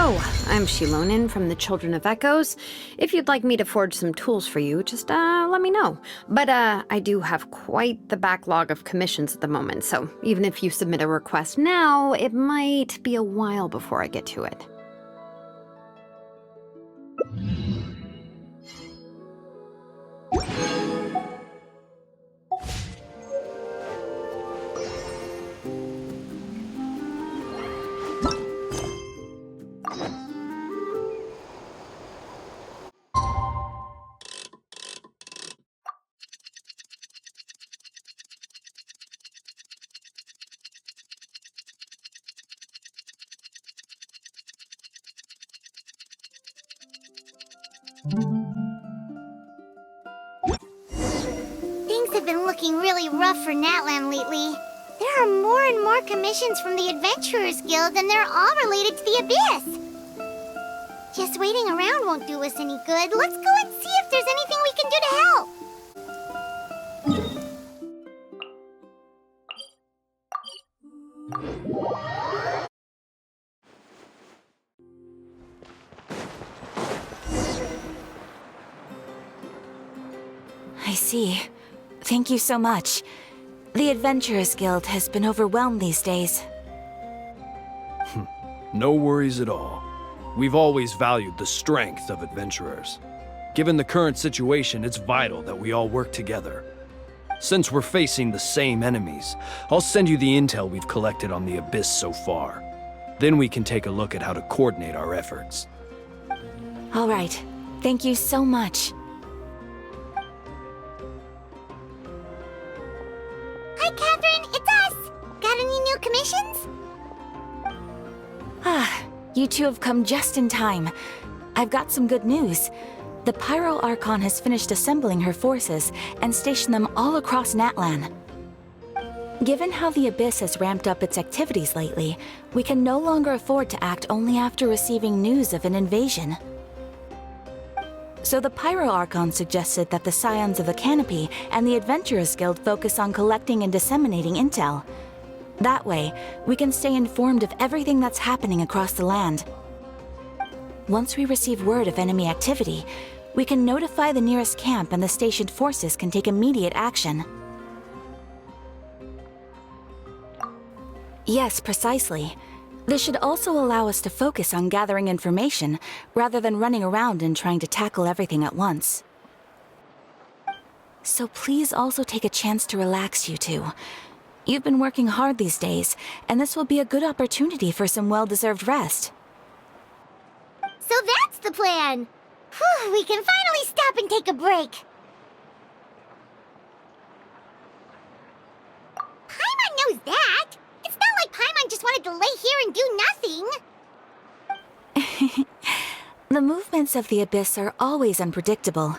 Hello, I'm Shilonin from the Children of Echoes. If you'd like me to forge some tools for you, just let me know. But I do have quite the backlog of commissions at the moment, so even if you submit a request now, it might be a while before I get to it. Things have been looking really rough for Natlan lately. There are more and more commissions from the Adventurers Guild, and they're all related to the Abyss. Just waiting around won't do us any good. Let's go and see if there's anything we can do to help. I see. Thank you so much. The Adventurers Guild has been overwhelmed these days. No worries at all. We've always valued the strength of adventurers. Given the current situation, it's vital that we all work together. Since we're facing the same enemies, I'll send you the intel we've collected on the Abyss so far. Then we can take a look at how to coordinate our efforts. All right. Thank you so much. Hi, Catherine. It's us. Got any new commissions? You two have come just in time. I've got some good news. The Pyro Archon has finished assembling her forces and stationed them all across Natlan. Given how the Abyss has ramped up its activities lately, we can no longer afford to act only after receiving news of an invasion. So the Pyro Archon suggested that the Scions of the Canopy and the Adventurers Guild focus on collecting and disseminating intel. That way, we can stay informed of everything that's happening across the land. Once we receive word of enemy activity, we can notify the nearest camp and the stationed forces can take immediate action. Yes, precisely. This should also allow us to focus on gathering information, rather than running around and trying to tackle everything at once. So please also take a chance to relax, you two. You've been working hard these days, and this will be a good opportunity for some well-deserved rest. So that's the plan. Whew, we can finally stop and take a break. Paimon knows that. It's not like Paimon just wanted to lay here and do nothing. The movements of the Abyss are always unpredictable.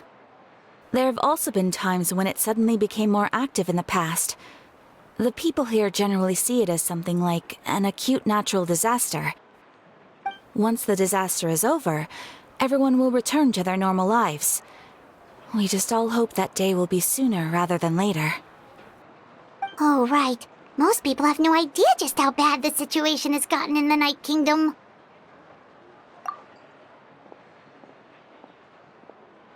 There have also been times when it suddenly became more active in the past. The people here generally see it as something like an acute natural disaster. Once the disaster is over, everyone will return to their normal lives. We just all hope that day will be sooner rather than later. Oh, right. Most people have no idea just how bad the situation has gotten in the Night Kingdom.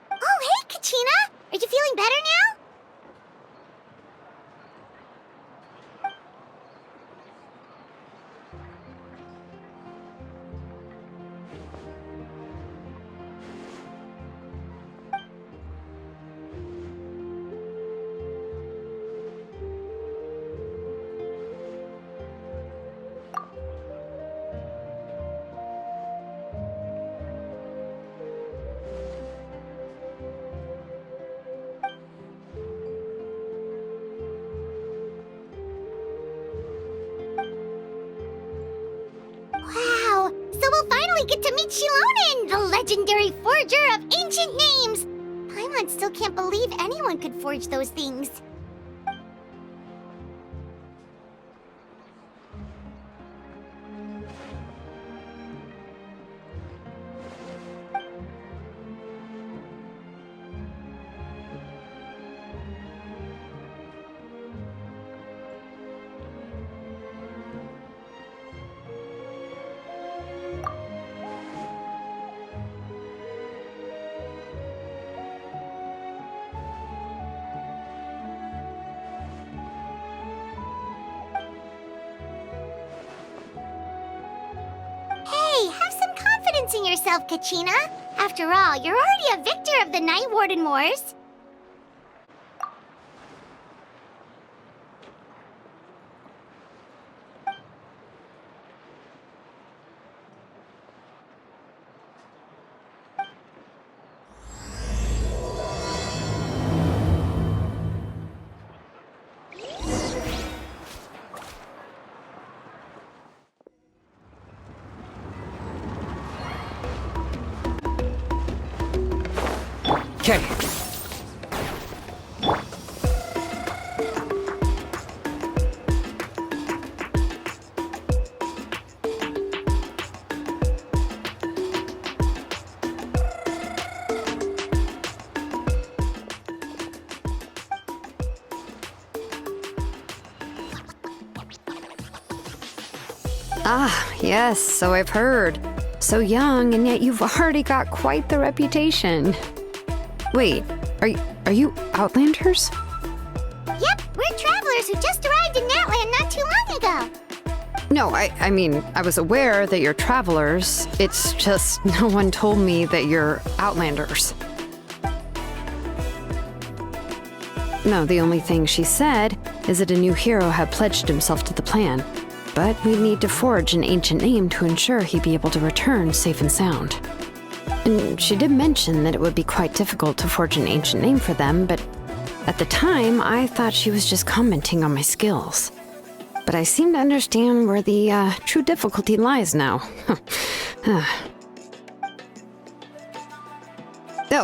Oh, hey, Kachina! Are you feeling better now? Wow! So we'll finally get to meet Shilonin, the legendary forger of ancient names! Paimon still can't believe anyone could forge those things. convincing yourself, Kachina. After all, you're already a victor of the Night Warden Wars. Okay. Ah, yes, so I've heard. So young, and yet you've already got quite the reputation. Wait, are you Outlanders? Yep, we're travelers who just arrived in Natlan not too long ago. No, I mean, I was aware that you're travelers. It's just no one told me that you're Outlanders. No, the only thing she said is that a new hero had pledged himself to the plan. But we need to forge an ancient name to ensure he'd be able to return safe and sound. And she did mention that it would be quite difficult to forge an ancient name for them, but at the time, I thought she was just commenting on my skills. But I seem to understand where the true difficulty lies now. Oh,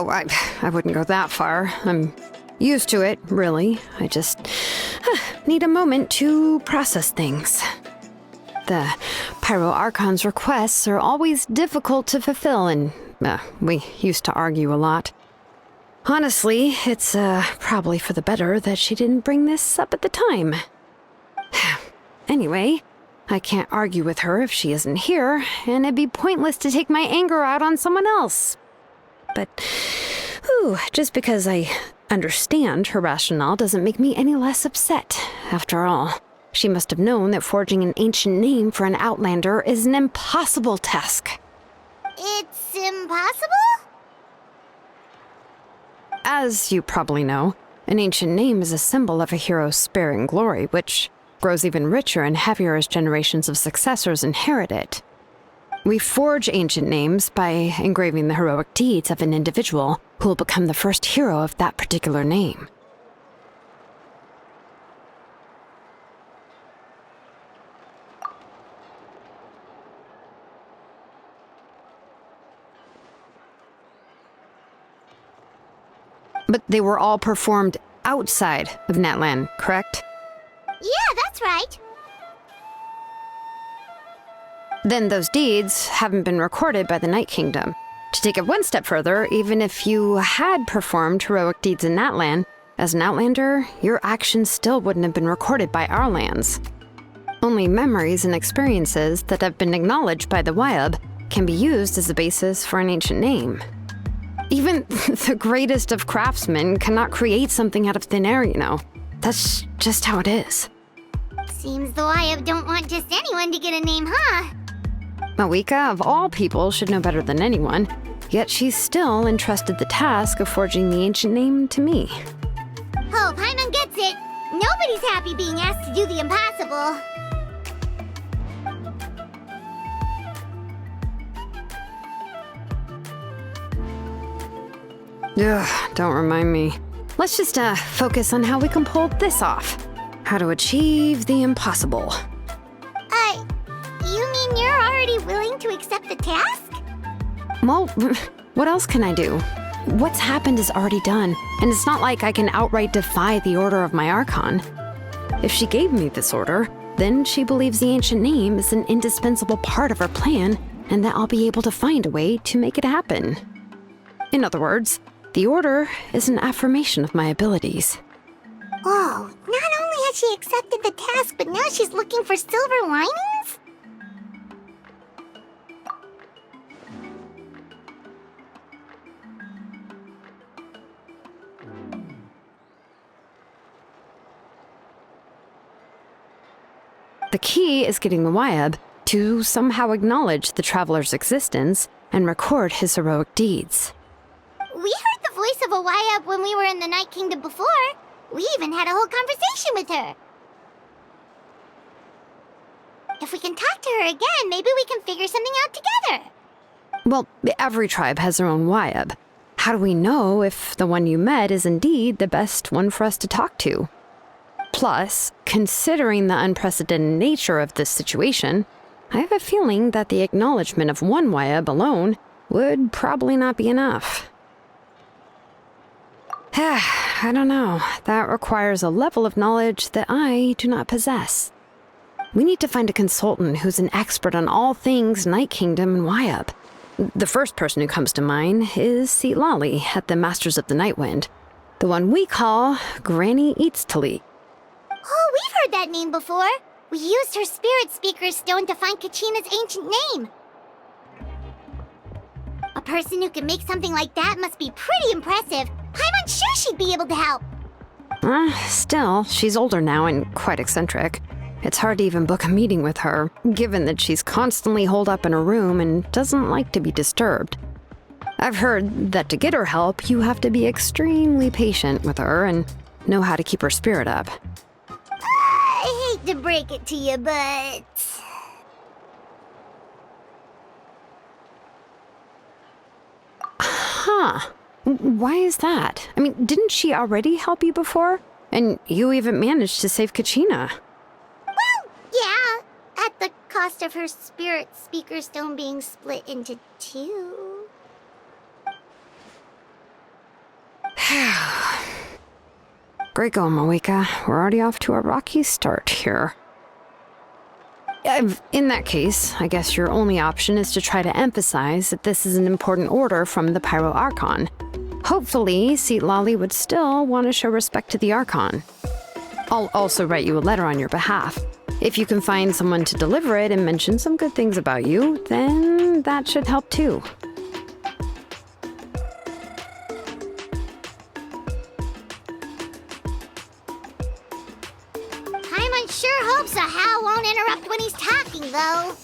I wouldn't go that far. I'm used to it, really. I just need a moment to process things. The Pyro Archon's requests are always difficult to fulfill, and we used to argue a lot. Honestly, it's probably for the better that she didn't bring this up at the time. Anyway, I can't argue with her if she isn't here, and it'd be pointless to take my anger out on someone else. But, just because I understand her rationale doesn't make me any less upset, after all. She must have known that forging an ancient name for an Outlander is an impossible task. It's impossible? As you probably know, an ancient name is a symbol of a hero's spirit and glory, which grows even richer and heavier as generations of successors inherit it. We forge ancient names by engraving the heroic deeds of an individual who will become the first hero of that particular name. But they were all performed outside of Natlan, correct? Yeah, that's right. Then those deeds haven't been recorded by the Night Kingdom. To take it one step further, even if you had performed heroic deeds in Natlan, as an Outlander, your actions still wouldn't have been recorded by our lands. Only memories and experiences that have been acknowledged by the Hoyolab can be used as a basis for an ancient name. Even the greatest of craftsmen cannot create something out of thin air, you know. That's just how it is. Seems the Hoyolab don't want just anyone to get a name, huh? Mavuika, of all people, should know better than anyone, yet she's still entrusted the task of forging the ancient name to me. Hope Paimon gets it. Nobody's happy being asked to do the impossible. Ugh, don't remind me. Let's just focus on how we can pull this off. How to achieve the impossible. You mean you're already willing to accept the task? Well, what else can I do? What's happened is already done, and it's not like I can outright defy the order of my Archon. If she gave me this order, then she believes the ancient name is an indispensable part of her plan, and that I'll be able to find a way to make it happen. In other words, the order is an affirmation of my abilities. Whoa, not only has she accepted the task, but now she's looking for silver linings? The key is getting the Hoyolab to somehow acknowledge the traveler's existence and record his heroic deeds. We heard the voice of a Whayab when we were in the Night Kingdom before. We even had a whole conversation with her. If we can talk to her again, maybe we can figure something out together. Well, every tribe has their own Whayab. How do we know if the one you met is indeed the best one for us to talk to? Plus, considering the unprecedented nature of this situation, I have a feeling that the acknowledgement of one Whayab alone would probably not be enough. I don't know. That requires a level of knowledge that I do not possess. We need to find a consultant who's an expert on all things Night Kingdom and Whayab. The first person who comes to mind is Lali at the Masters of the Nightwind, the one we call Granny Eatstali. Oh, we've heard that name before. We used her Spirit Speaker Stone to find Kachina's ancient name. A person who can make something like that must be pretty impressive. I'm unsure she'd be able to help. Still, she's older now and quite eccentric. It's hard to even book a meeting with her, given that she's constantly holed up in her room and doesn't like to be disturbed. I've heard that to get her help, you have to be extremely patient with her and know how to keep her spirit up. I hate to break it to you, but... Huh. Why is that? I mean, didn't she already help you before? And you even managed to save Kachina. Well, yeah. At the cost of her Spirit Speaker Stone being split into two. Great going, Mavuika. We're already off to a rocky start here. In that case, I guess your only option is to try to emphasize that this is an important order from the Pyro Archon. Hopefully, Lali would still want to show respect to the Archon. I'll also write you a letter on your behalf. If you can find someone to deliver it and mention some good things about you, then that should help too. Paimon sure hopes a Hal won't interrupt when he's talking, though.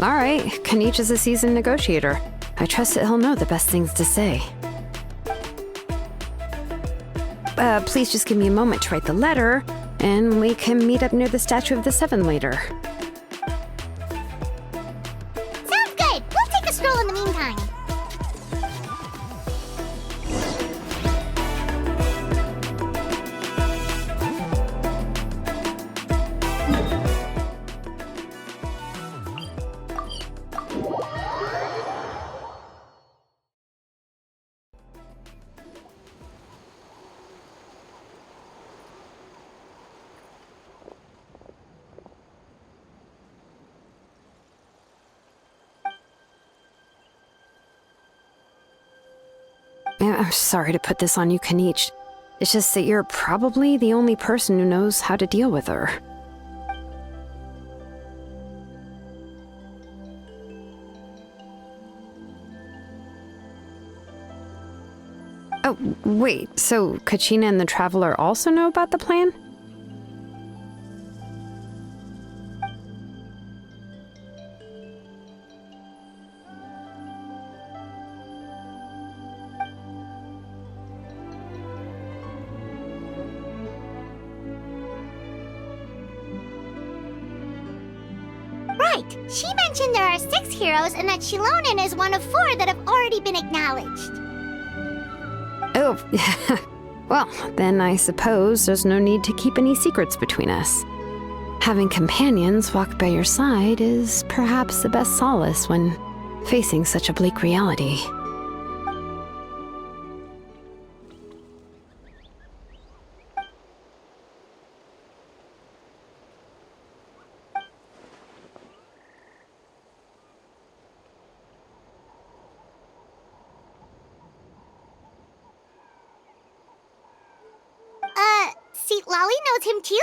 All right, Kinich is a seasoned negotiator. I trust that he'll know the best things to say. Please just give me a moment to write the letter, and we can meet up near the Statue of the Seven later. Sounds good. We'll take a stroll in the meantime. I'm sorry to put this on you, Kinich. It's just that you're probably the only person who knows how to deal with her. Oh, wait, so Kachina and the Traveler also know about the plan? Right. She mentioned there are 6 heroes and that Shilonen is one of 4 that have already been acknowledged. Oh, well, then I suppose there's no need to keep any secrets between us. Having companions walk by your side is perhaps the best solace when facing such a bleak reality. Lali knows him too?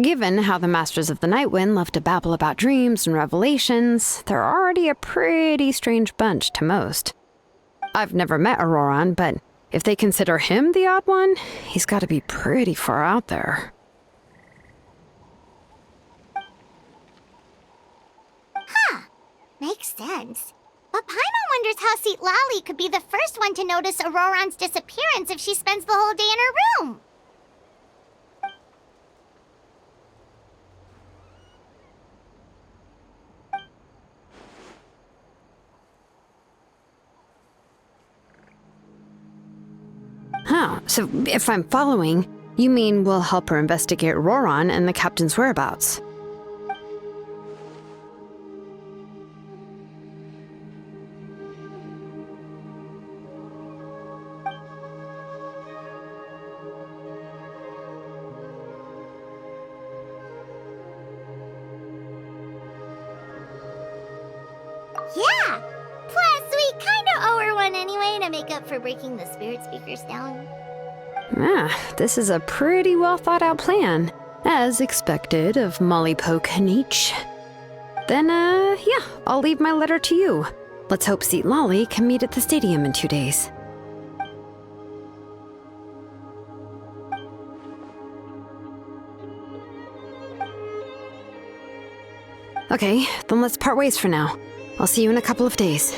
Given how the Masters of the Nightwind love to babble about dreams and revelations, they're already a pretty strange bunch to most. I've never met Auroran, but if they consider him the odd one, he's got to be pretty far out there. Makes sense. But Paimon wonders how Lali could be the first one to notice Auroran's disappearance if she spends the whole day in her room. Huh, so if I'm following, you mean we'll help her investigate Auroran and the captain's whereabouts? Yeah! Plus, we kinda owe her one anyway to make up for breaking the spirit speakers down. This is a pretty well thought out plan, as expected of Mollypo Kinich. Then, yeah, I'll leave my letter to you. Let's hope Lali can meet at the stadium in 2 days. Okay, then let's part ways for now. I'll see you in a couple of days.